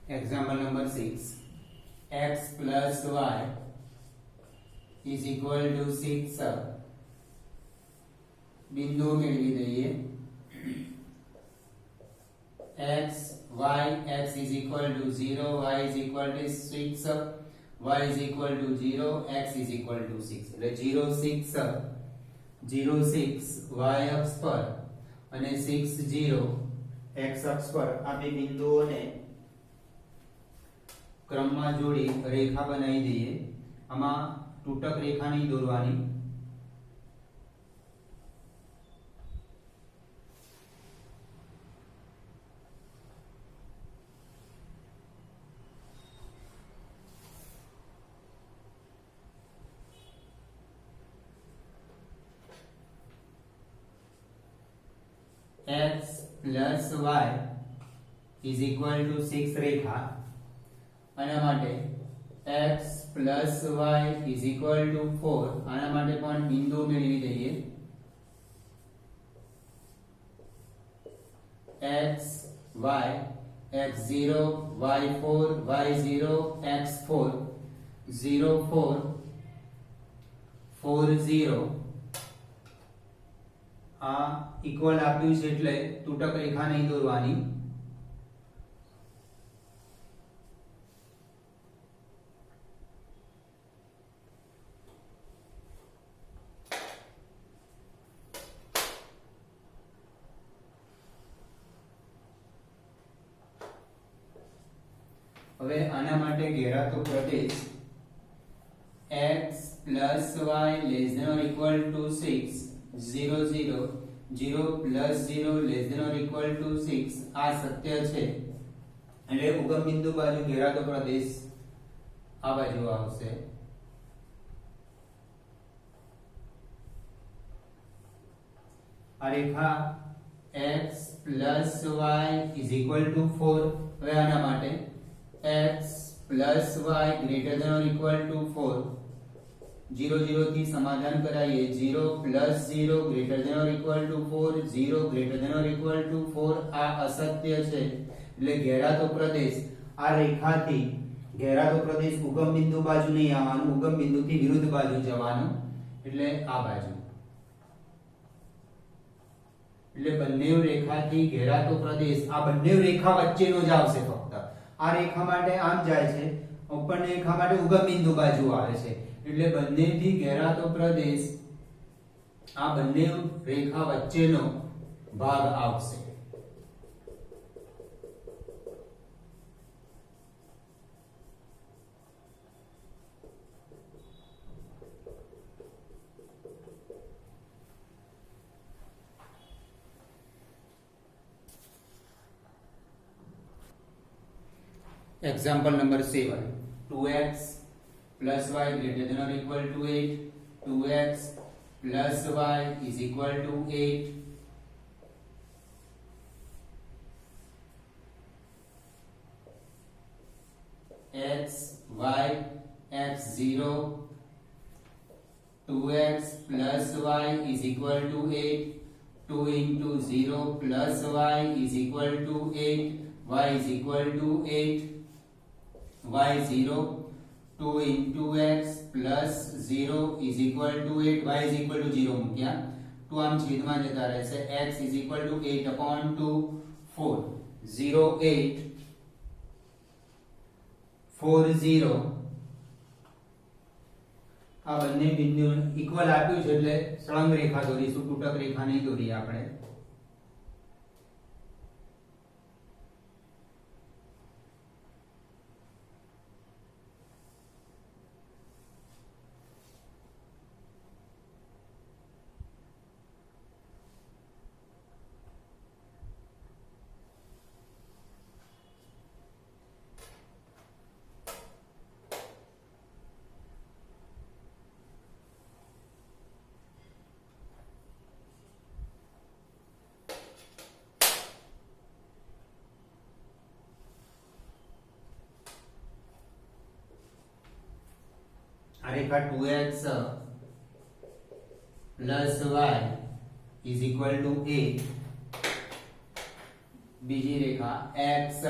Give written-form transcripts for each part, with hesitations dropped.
Example number 6. X plus y is equal to 6. બિંદુ મેળવી દઈએ. x is equal to 0, y is equal to 6, y is equal to 0, x is equal to 6. એટલે 0 6 y અક્ષ પર અને 6 0 x અક્ષ પર આ બે બિંદુઓને ક્રમમાં જોડી રેખા બનાવી દઈએ. આમાં તૂટક રેખા નહીં દોરવાની. x plus y is equal to 6 રેખા. આના માટે x plus y is equal to 4. આના માટે પણ બિંદુ મેળવી દઈએ. x y x0 y4 y0 x4 0 4 4 0. આ ઇક્વલ આપ્યું છે એટલે તૂટક રેખા નહીં દોરવાની. હવે આના માટે ઘેરાતો પ્રદેશ x plus y less than or equal to 6 0 0 0 plus 0 less than or equal to 6 આ સત્ય છે. એટલે ઉગમ બિંદુ બાજુ ઘેરાતો પ્રદેશ આ બાજુ આવશે. આ રેખા x plus y is equal to 4. હવે આના માટે x plus y greater than or equal to 4. 0 0 થી સમાધાન કરાઈએ. 0 plus 0 greater than or equal to 4. 0 greater than or equal to 4 આ અસત્ય છે. એટલે ઘેરાતો પ્રદેશ આ રેખાથી ઘેરાતો પ્રદેશ ઉગમ બિંદુ બાજુ નહીં આવવાનું, ઉગમ બિંદુથી વિરુદ્ધ બાજુ જવાનું. એટલે આ બાજુ. એટલે બંને રેખાથી ઘેરાતો પ્રદેશ આ બંને રેખા વચ્ચેનો જ આવશે. ફક્ત આ રેખા માટે આમ જાય છે, ઉપરની રેખા માટે ઉગમ બિંદુ બાજુ આવે છે. એટલે બંનેથી ઘેરાતો પ્રદેશ આ બંને રેખા વચ્ચેનો ભાગ આવશે. Example number 7. 2x plus y greater than or equal to 8. 2x plus y is equal to 8. x y x0 2x plus y is equal to 8. 2 into 0 plus y is equal to 8. y is equal to 8. y0 2 into x plus 0 is equal to 8. y is equal to 0 મૂક્યા. 2 આમ છેદમાં જતા રહેશે. x is equal to 8 upon 2 4 0 8 4 0. આ બંને બિંદુ equal આપ્યું છે એટલે સળંગ રેખા દોરીશું, તૂટક રેખા નહીં દોરીએ આપણે. આ રેખા 2x plus y is equal to 8. બીજી રેખા x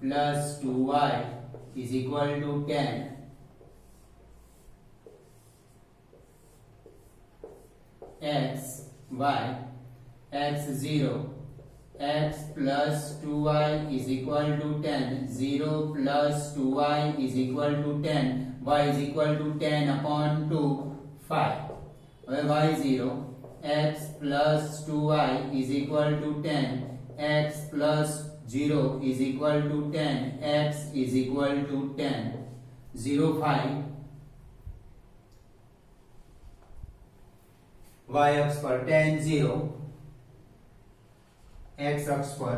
plus 2y is equal to 10, x y x 0 x plus 2y is equal to 10, 0 plus 2y is equal to 10, y is equal to 10 upon 2 5. હવે y0 x plus 2y is equal to 10, x plus 0 is equal to 10, x is equal to 10, 0 5. y અક્ષ પર 10 0, x અક્ષ પર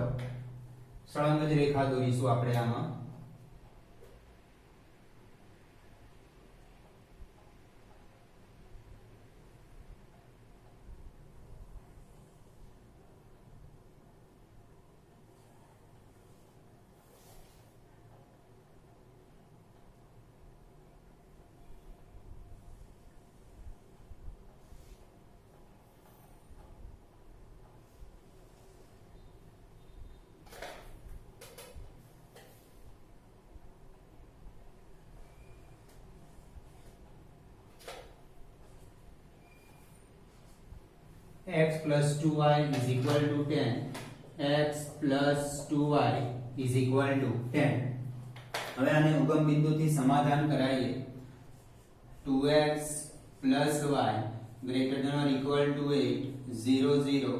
સળંગ જ રેખા દોરીશું આપણે આમાં. x plus 2y is equal to 10, x plus 2y is equal to 10. હવે આને ઉગમ બિંદુથી સમાધાન કરાવીએ. 2x plus y greater than or equal to 8, 0 0,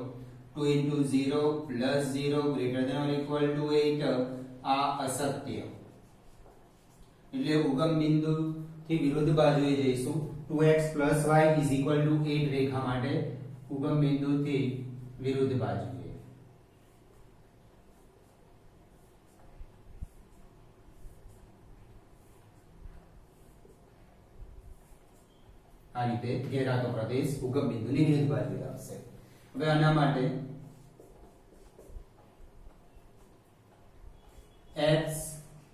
2 into 0 plus 0 greater than or equal to 8, આ અસત્ય. એટલે ઉગમ બિંદુથી વિરુદ્ધ બાજુએ જઈશું. 2x plus y is equal to 8 રેખા માટે ઉગમ બિંદુથી વિરુદ્ધ બાજુએ. આ રીતે ઘેરાતો પ્રદેશ ઉગમ બિંદુની વિરુદ્ધ બાજુએ આવશે. હવે આના માટે x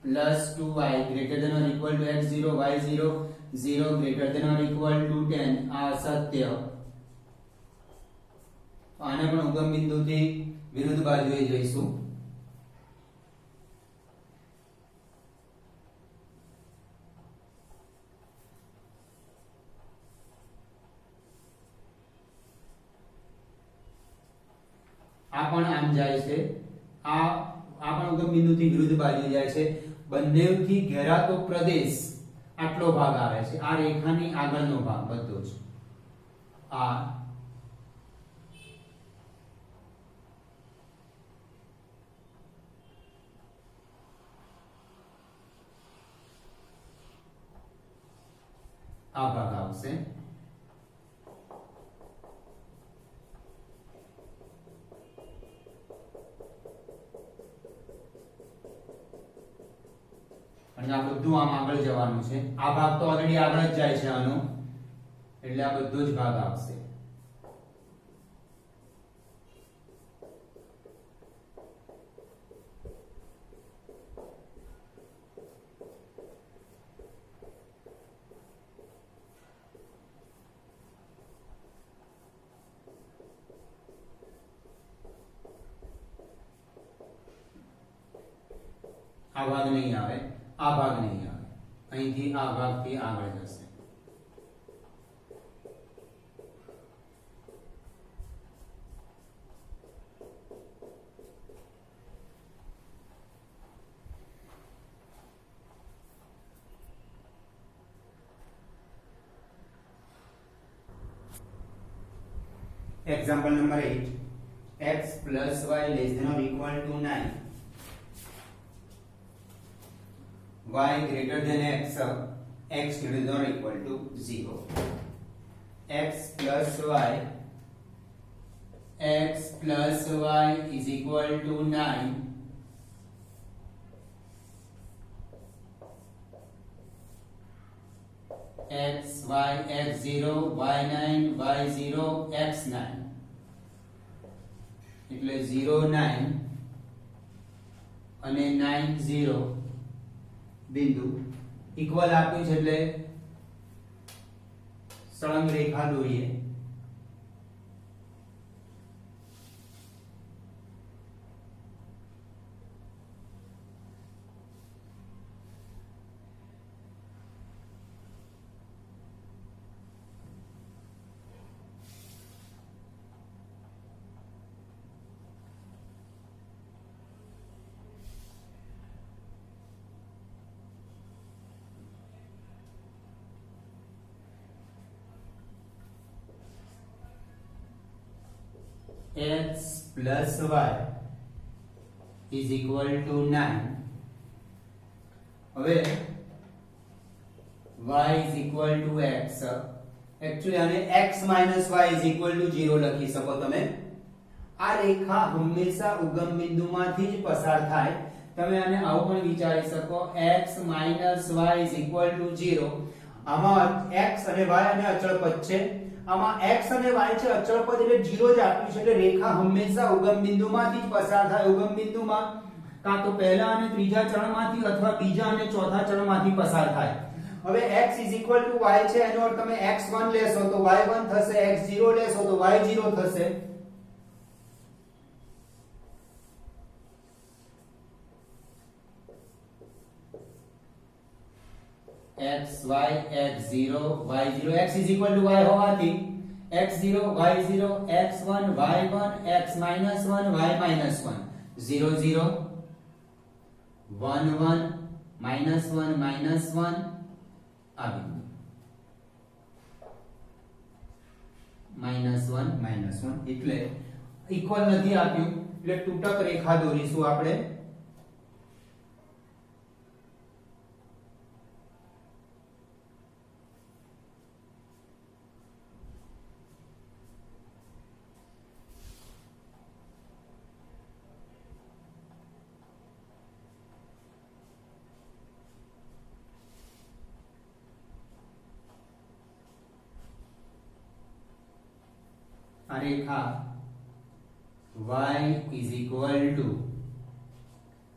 plus 2y greater than or equal to x0 y0 0 greater than or equal to 10, આ અસત્ય. આને પણ ઉગમ બિંદુથી વિરુદ્ધ બાજુએ જઈશું. આ પણ આમ જાય છે, આ પણ ઉગમ બિંદુથી વિરુદ્ધ બાજુએ જાય છે. બંનેથી ઘેરાતો પ્રદેશ આટલો ભાગ આવે છે. આ રેખાની આગળનો ભાગ બધો જ આ ભાગ આવશે. અને આ બધું આમ આગળ જવાનું છે. આ ભાગ તો ઓલરેડી આગળ જ જાય છે આનો, એટલે આ બધો જ ભાગ આવશે. આ ભાગ નહીં આવે, આ ભાગ નહીં આવે, અહીંથી આ ભાગથી આગળ જશે. Example number 8, x plus y less than or equal to 9, y greater than x, x greater than or equal to 0. x plus y is equal to 9, x y x0 y9 y0 x9, એટલે 0 9 અને 9 0 બિંદુ equal આપ્યું છે, એટલે સળંગ રેખા દોરીએ. x plus y is equal to 9. હવે y is equal to x. Actually આને x minus y is equal to 0 લખી શકો તમે. આ રેખા હંમેશા ઉગમ બિંદુમાંથી જ પસાર થાય. તમે આને આવું પણ વિચારી શકો x minus y is equal to 0. આમાં x અને y અને અચળ પદ છે. આમાં x અને y છે અચળ પદ એટલે 0 જ આપ્યું છે. એટલે રેખા હંમેશા ઉગમ બિંદુમાંથી જ પસાર થાય. ઉગમ બિંદુમાં કાં તો પહેલા અને ત્રીજા ચરણમાંથી અથવા બીજા અને ચોથા ચરણમાંથી પસાર થાય. હવે x is equal to y છે એનો અર્થ તમે x1 લેશો તો y1 થશે, x0 લેશો તો y0 થશે. x y x0 y0 x is equal to y હોવાથી x0 y0 x1 y1 x minus 1 y minus 1 0 0 1 1 minus 1 minus 1 આ બિંદુ -1 -1 એટલે ઇક્વલ નથી આપ્યું એટલે તૂટક રેખા દોરીશું આપણે. આ રેખા y is equal to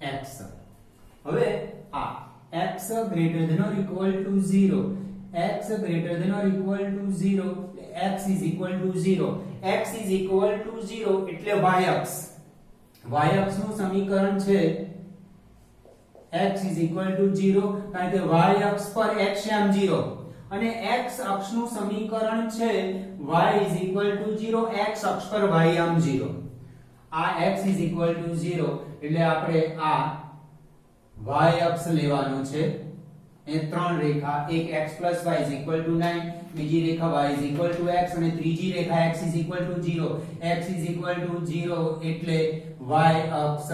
x. હવે આ x greater than or equal to 0, x greater than or equal to 0, x is equal to 0, x is equal to 0 એટલે y અક્ષ. y અક્ષનું સમીકરણ છે x is equal to 0 કારણ કે y અક્ષ પર x યામ 0 અને x અક્ષનું સમીકરણ છે y is equal to 0, x અક્ષ પર y યામ 0. આ x is equal to 0 એટલે આપણે આ y અક્ષ લેવાનું છે. એ ત્રણ રેખા, એક x y is equal to 9, બીજી રેખા y is equal to x અને ત્રીજી રેખા x is equal to 0. x is equal to 0 એટલે y અક્ષ,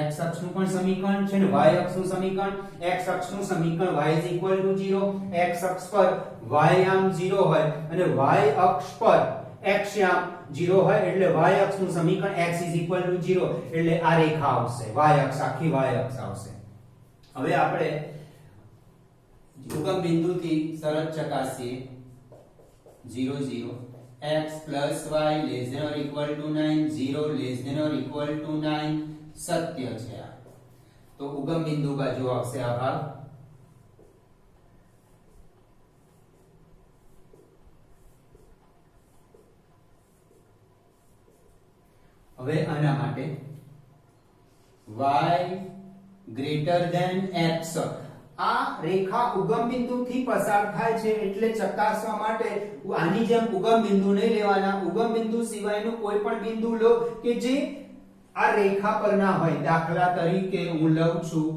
x અક્ષનું પણ સમીકરણ છે ને y અક્ષનું સમીકરણ. x અક્ષનું સમીકરણ y is equal to 0, x અક્ષ પર y યામ 0 હોય અને y અક્ષ પર x યામ 0 હોય એટલે y અક્ષનું સમીકરણ x is equal to 0 એટલે આ રેખા આવશે, y અક્ષ આખી y અક્ષ આવશે. હવે આપણે ઉગમ બિંદુથી શરત ચકાસીએ 0 0 x plus y less than or equal to 9, 0 less than or equal to 9 સત્ય છે. આ તો ઉગમ બિંદુ બાજુ આવશે આ ભાગ. હવે આના માટે y greater than x. આ રેખા ઉગમ બિંદુથી પસાર થાય છે એટલે ચકાસવા માટે આની જેમ ઉગમ બિંદુ નહીં લેવાના. ઉગમ બિંદુ સિવાયનું કોઈ પણ બિંદુ લો કે જે આ રેખા પર ના હોય. દાખલા તરીકે હું લઉં છું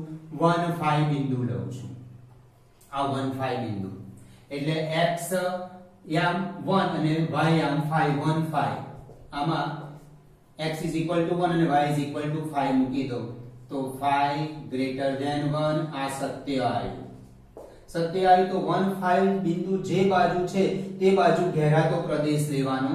1 5 બિંદુ લઉં છું. આ 1 5 બિંદુ એટલે x યામ 1 અને y યામ 5 1 5. આમાં x is equal to 1 અને y is equal to 5 મૂકી દો તો 5 greater than 1 આ સત્ય આવ્યું. સત્ય આવ્યું તો 1 5 બિંદુ જે બાજુ છે તે બાજુ ઘેરાતો પ્રદેશ લેવાનો.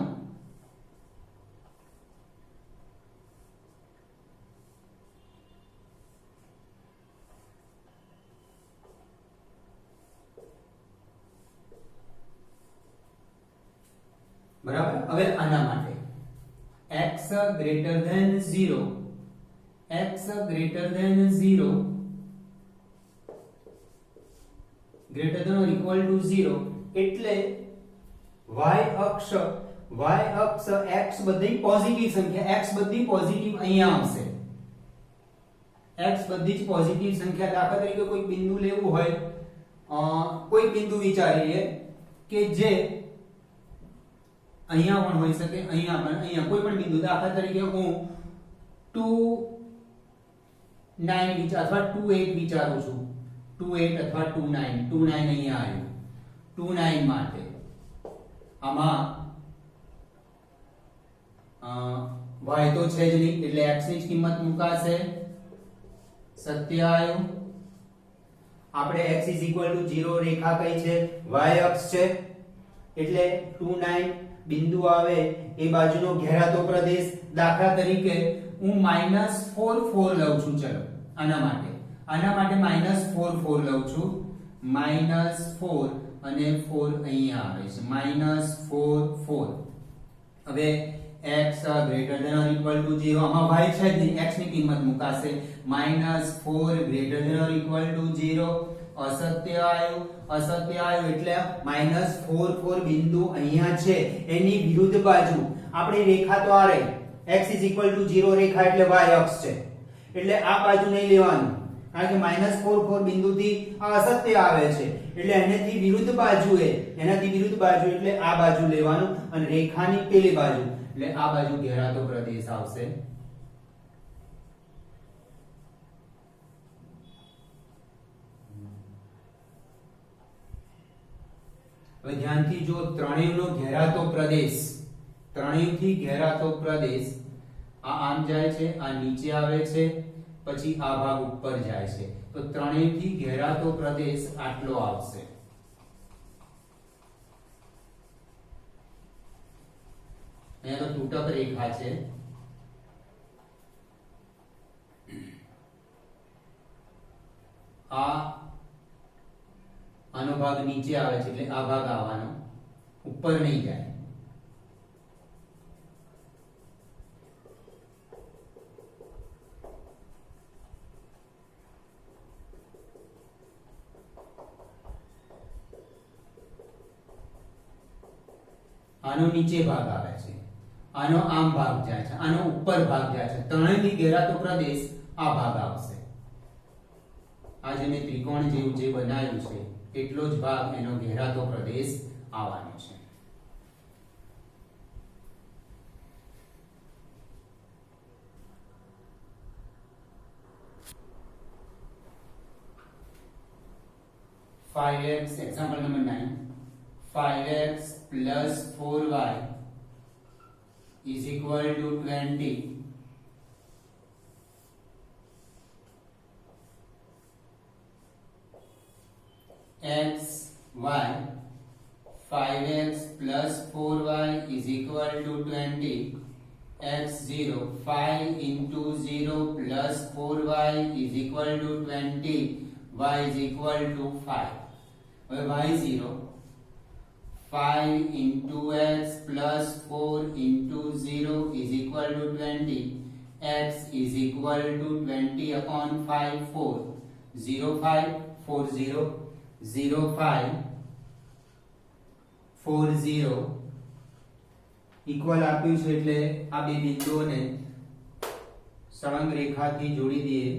બરાબર. હવે આના માટે x greater than 0, x greater than 0 greater than or equal to 0 એટલે y અક્ષ x બધી પોઝિટિવ સંખ્યા, x બધી પોઝિટિવ અહીંયા આવશે. x બધી જ પોઝિટિવ સંખ્યા. દાખલા તરીકે કોઈ બિંદુ લેવું હોય, કોઈ બિંદુ વિચારીએ કે જે અહીંયા પણ હોઈ શકે, અહીંયા પણ, અહીંયા કોઈ પણ બિંદુ. દાખલા તરીકે હું 2 9 વિચાર અથવા 2 8 વિચારું છું. 2 8 અથવા 2 9. 2 9 અહીંયા આવ્યું. 2 9 માટે આમાં y તો છે જ નહીં એટલે x ની જ કિંમત મુકાશે સત્ય આવ્યું. આપણે x = 0 રેખા કઈ છે y અક્ષ છે એટલે 2 9 બિંદુ આવે એ બાજુનો ઘેરાતો પ્રદેશ. દાખલા તરીકે હું -4 4 લઉં છું. ચલો આના માટે -4 4 લઉં છું. -4 અને 4 અહીંયા આવે છે -4 4. હવે x > 0 આમાં y છે જ નહીં x ની કિંમત મુકાશે -4 > 0. અસત્ય આવ્યું એટલે -4 4 બિંદુ અહીંયા છે એની વિરુદ્ધ બાજુ આપણી રેખા તો આ રહી x = 0 રેખા એટલે y અક્ષ છે એટલે આ બાજુ નહીં લેવાનું કારણ કે -4 4 બિંદુથી આ અસત્ય આવે છે એટલે એનાથી વિરુદ્ધ બાજુએ એટલે આ બાજુ લેવાનું અને રેખાની પેલી બાજુ એટલે આ બાજુ ઘેરાતો પ્રદેશ આવશે. હવે ધ્યાનથી જો ત્રણેયનો ઘેરાતો પ્રદેશ આ આમ જાય છે આ નીચે આવે છે પછી આ ભાગ ઉપર જાય છે તો ત્રણેયથી ઘેરાતો પ્રદેશ આટલો આવશે. અહીંયા તો તૂટક રેખા છે આનો ભાગ નીચે આવે છે એટલે આ ભાગ આવવાનો ઉપર નહીં જાય. આનો નીચે ભાગ આવે છે આનો આમ ભાગ જાય છે આનો ઉપર ભાગ જાય છે ત્રણેયથી ઘેરાતો પ્રદેશ આ ભાગ આવશે. આ જે મેં ત્રિકોણ જેવું જે બનાવ્યું છે એટલો જ ભાગ એનો ઘેરાતો પ્રદેશ આવવાનો છે. Example number 9. 5x plus 4y is equal to 20. X, y, 5x plus 4y is equal to 20. x0, 5 into 0 plus 4y is equal to 20. y is equal to 5. Where y0, 5 into x plus 4 into 0 is equal to 20. X is equal to 20 upon 5, 4. 0, 5, 4, 0. 0 5 4 0 equal આપ્યું છે એટલે આ બે બિંદુઓને સળંગ રેખાથી જોડી દઈએ.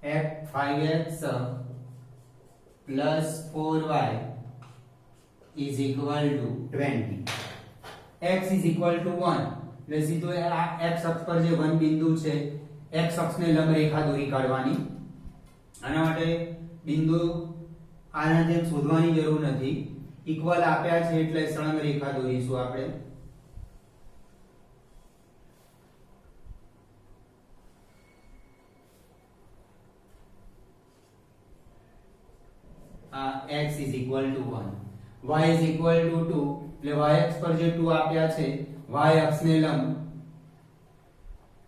f5x plus 4y is equal to 20. x is equal to 1 એટલે સીધો આ x અક્ષ પર જે 1 બિંદુ છે x અક્ષને લંબ રેખા દોરી કાઢવાની. આના માટે બિંદુ આના જેમ શોધવાની જરૂર નથી ઇક્વલ આપ્યા છે એટલે સળંગ રેખા દોરીશું આપણે. x is equal to 1 y is equal to 2 એટલે y અક્ષ પર જે 2 આપ્યા છે y અક્ષને લંબ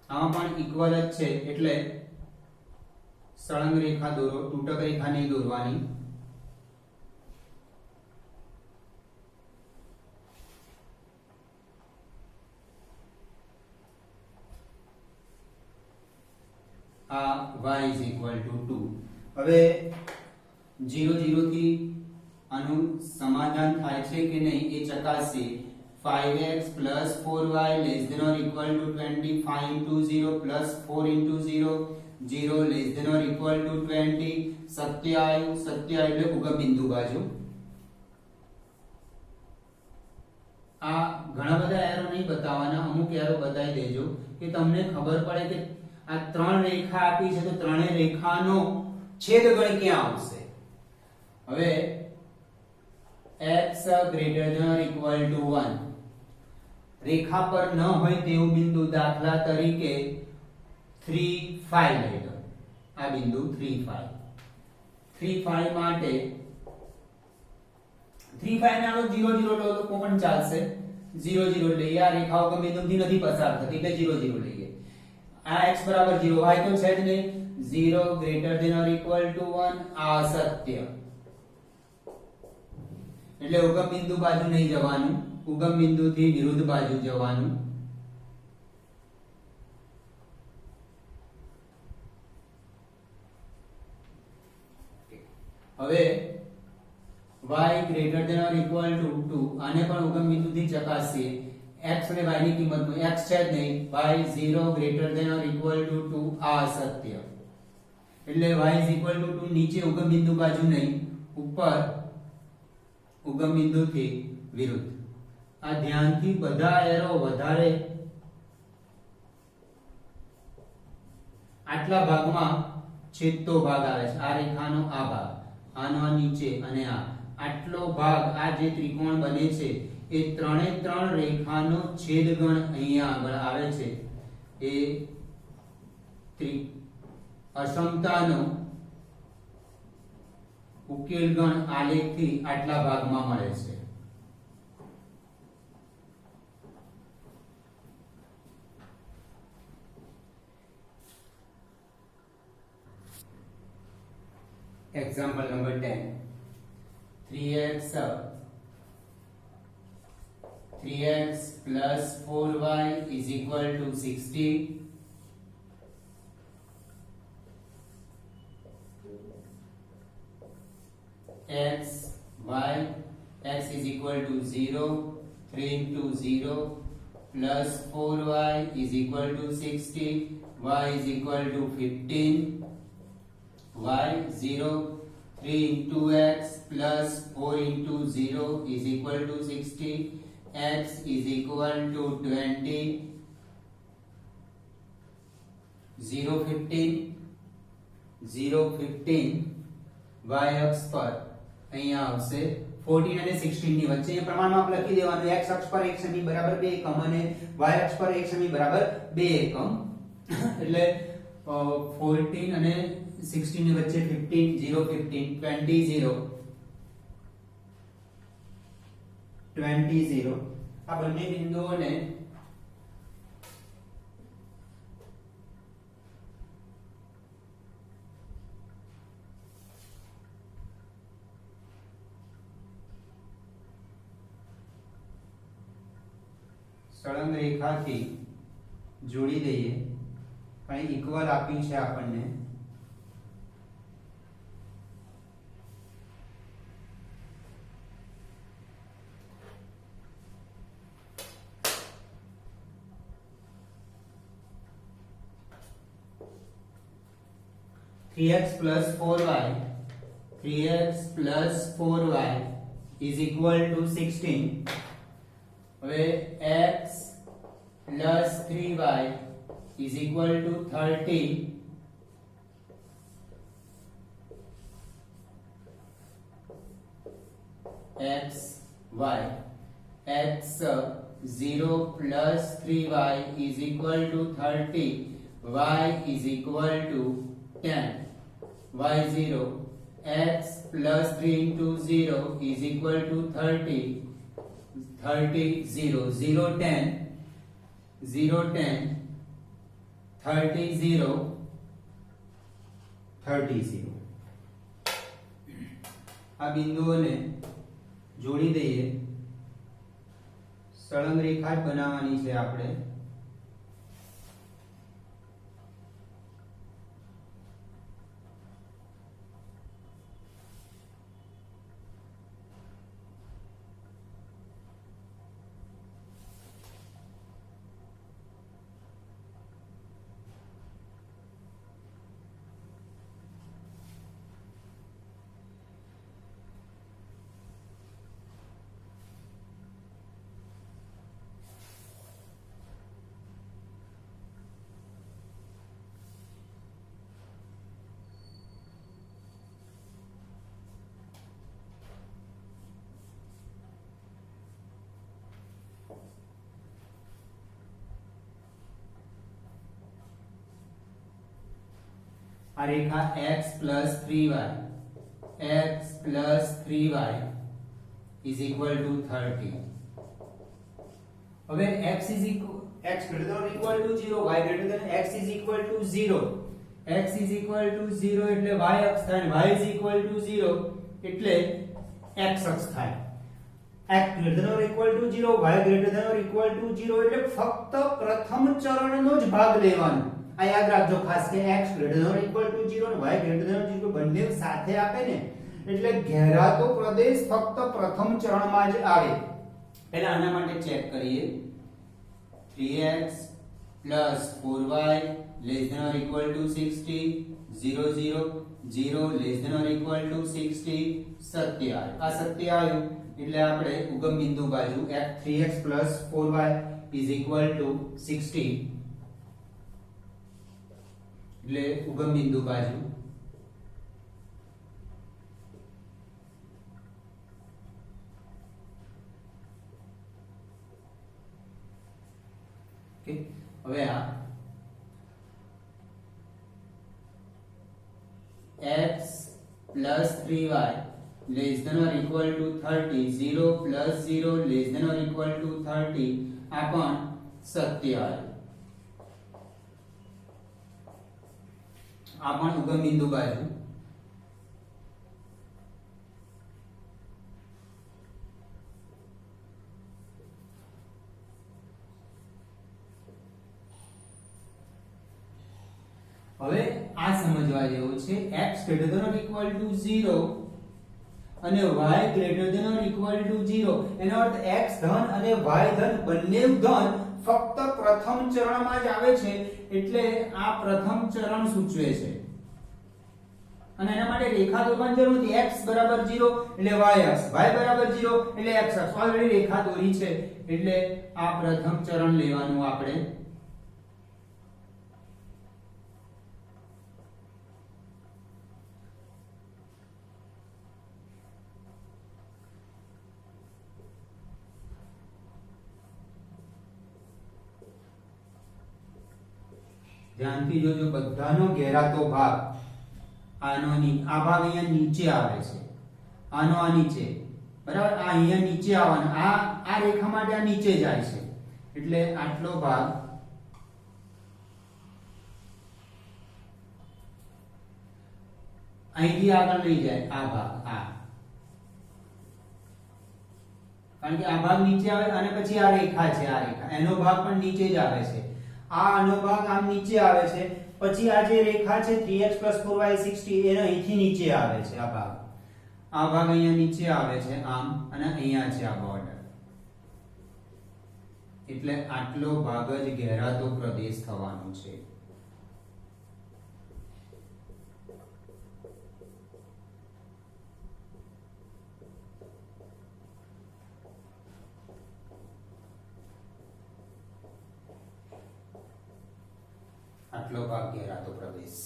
આમાં પણ ઇક્વલ જ છે એટલે સળંગ રેખા દોરો તૂટક રેખા નહીં દોરવાની. આ y is equal to 2. હવે 0 0 થી આનું સમાધાન થાય છે કે નહીં એ ચકાસીએ. 5x plus 4y less than or equal to 20. 5 into 0 plus 4 into 0 0 less than or equal to 20. સત્ય એટલે ઉગમ બિંદુ બાજુ આ ઘણા બધા એરો નહીં બતાવવાના, અમુક એરો બતાવી દેજો કે તમને ખબર પડે કે આ ત્રણ રેખા આપી છે તો ત્રણેય રેખાનો છેદગણ ક્યાં આવશે. હવે x greater than or equal to 1 રેખા પર ન હોય તેવું બિંદુ, દાખલા તરીકે 3 5 લઈ લો. આ બિંદુ 3 5 માટે 3 5 ને આનો 0 0 લો તો પણ ચાલશે. 0 0 લઈએ, આ રેખાઓ ગમે તેમથી નથી પસાર થતી એટલે 0 0 લઈએ. આ x બરાબર 0, y તો છે જ નહીં. 0 greater than or equal to 1 આ અસત્ય, એટલે ઉગમ બિંદુ બાજુ નહીં જવાનું, ઉગમ બિંદુથી વિરુદ્ધ બાજુ જવાનું. હવે y greater than or equal to 2 આને પણ ઉગમ બિંદુથી ચકાસીએ. x અને y ની કિંમતમાં x છે જ નહીં, y 0 greater than or equal to 2 આ અસત્ય, એટલે y is equal to 2 નીચે ઉગમ બિંદુ બાજુ નહીં, ઉપર ઉગમ બિંદુથી વિરુદ્ધ. આ ધ્યાનથી બધા એરો વધારે આટલા ભાગમાં છેદતો ભાગ આવે છે. આ રેખાનો આ ભાગ, આનો આ નીચે અને આટલો ભાગ, આ જે ત્રિકોણ બને છે એ ત્રણે ત્રણ રેખાનો છેદગણ અહીંયા આગળ આવે છે. એ અસમતાનો ઉકેલ ગણ આલેખથી આટલા ભાગમાં મળે છે. Example number 10. 3x plus 4y is equal to 60. x is equal to 0. 3 into 0 plus 4y is equal to 60. Y is equal to 15. y 0 3 into x plus 4 into 0 is equal to 60. x is equal to 20. 0 15 y અક્ષ પર અહીંયા આવશે 14 અને 16 ની વચ્ચે. એ પ્રમાણમાં આપણે લખી દેવાનું. x અક્ષ પર 1 સેમી બરાબર 2 એકમ અને y અક્ષ પર 1 સેમી બરાબર 2 એકમ. એટલે 14 અને 16 ની વચ્ચે 15 0 15 20 0 20 0 આ બંને બિંદુઓને સળંગ રેખાથી જોડી દઈએ. અહીં ઇક્વલ આપ્યું છે આપણને. Three x plus 4y is equal to 16. હવે x plus 3y is equal to 30. x 0 plus 3y is equal to 30. y is equal to 10. y 0 x plus 3 into 0 is equal to 30. 30 0 0 10 0 10 30 0 30 0 આ બિંદુઓને જોડી દઈએ. સળંગ રેખા જ બનાવવાની છે આપણે. આ રેખા x + 3y x + 3y is equal to 30. હવે x greater than or equal to 0, y greater than x is equal to 0. x is equal to 0 એટલે y અક્ષ થાય, y is equal to 0 એટલે x અક્ષ થાય. x greater than or equal to 0, y greater than or equal to 0 એટલે ફક્ત પ્રથમ ચરણનો જ ભાગ લેવાનો. આ યાદ રાખજો ખાસ કે x greater than or equal to 0 અને y greater than or 0 બંને સાથે આપે ને એટલે ઘેરાતો પ્રદેશ ફક્ત પ્રથમ ચરણમાં જ આવે. પહેલા આના માટે ચેક કરીએ. 3x + 4y less than or equal to 60, 0 0 0 less than or equal to 60, સત્ય આવ્યું. આ સત્ય આવ્યું એટલે આપણે ઉગમ બિંદુ બાજુ 3x + 4y is equal to 60 એટલે ઉગમ બિંદુ બાજુ ઓકે. હવે આ x + 3y less than or equal to 30, 0 + 0 less than or equal to 30 આ પણ સત્ય આવ્યું. આ પણ ઉગમ બિંદુ બાજુ હવે આ સમજવા જેવું છે. x greater than or equal to 0 અને y greater than or equal to 0 એનો અર્થ x ધન અને y ધન બંને ધન ફક્ત પ્રથમ ચરણમાં જ આવે છે એટલે આ પ્રથમ ચરણ સૂચવે છે. અને એના માટે રેખા દોરવાની જરૂર નથી. x = 0 એટલે y અક્ષ, y = 0 એટલે x અક્ષ. ઓલરેડી રેખા દોરી છે એટલે આ પ્રથમ ચરણ લેવાનું આપણે. ધ્યાનથી જોજો બધાનો ઘેરાતો ભાગ આનો આ ભાગ અહીંયા નીચે આવે છે, આનો આ નીચે, બરાબર. આ અહીંયા નીચે આવવાનો, આ રેખા માટે આ નીચે જાય છે એટલે આટલો ભાગ અહીંથી આગળ લઈ જાય. આ ભાગ કારણ કે આ ભાગ નીચે આવે અને પછી આ રેખા છે, આ રેખા એનો ભાગ પણ નીચે જ આવે છે. આનો ભાગ આમ નીચે આવે છે પછી આ જે રેખા છે 3x + 4y 60 એનો અહીંથી નીચે આવે છે. આ ભાગ અહીંયા નીચે આવે છે આમ અને અહીંયા છે આ બોર્ડર એટલે આટલો ભાગ જ ઘેરાતો પ્રદેશ થવાનો છે. આટલો ભાગ ઘેરાતો પ્રદેશ.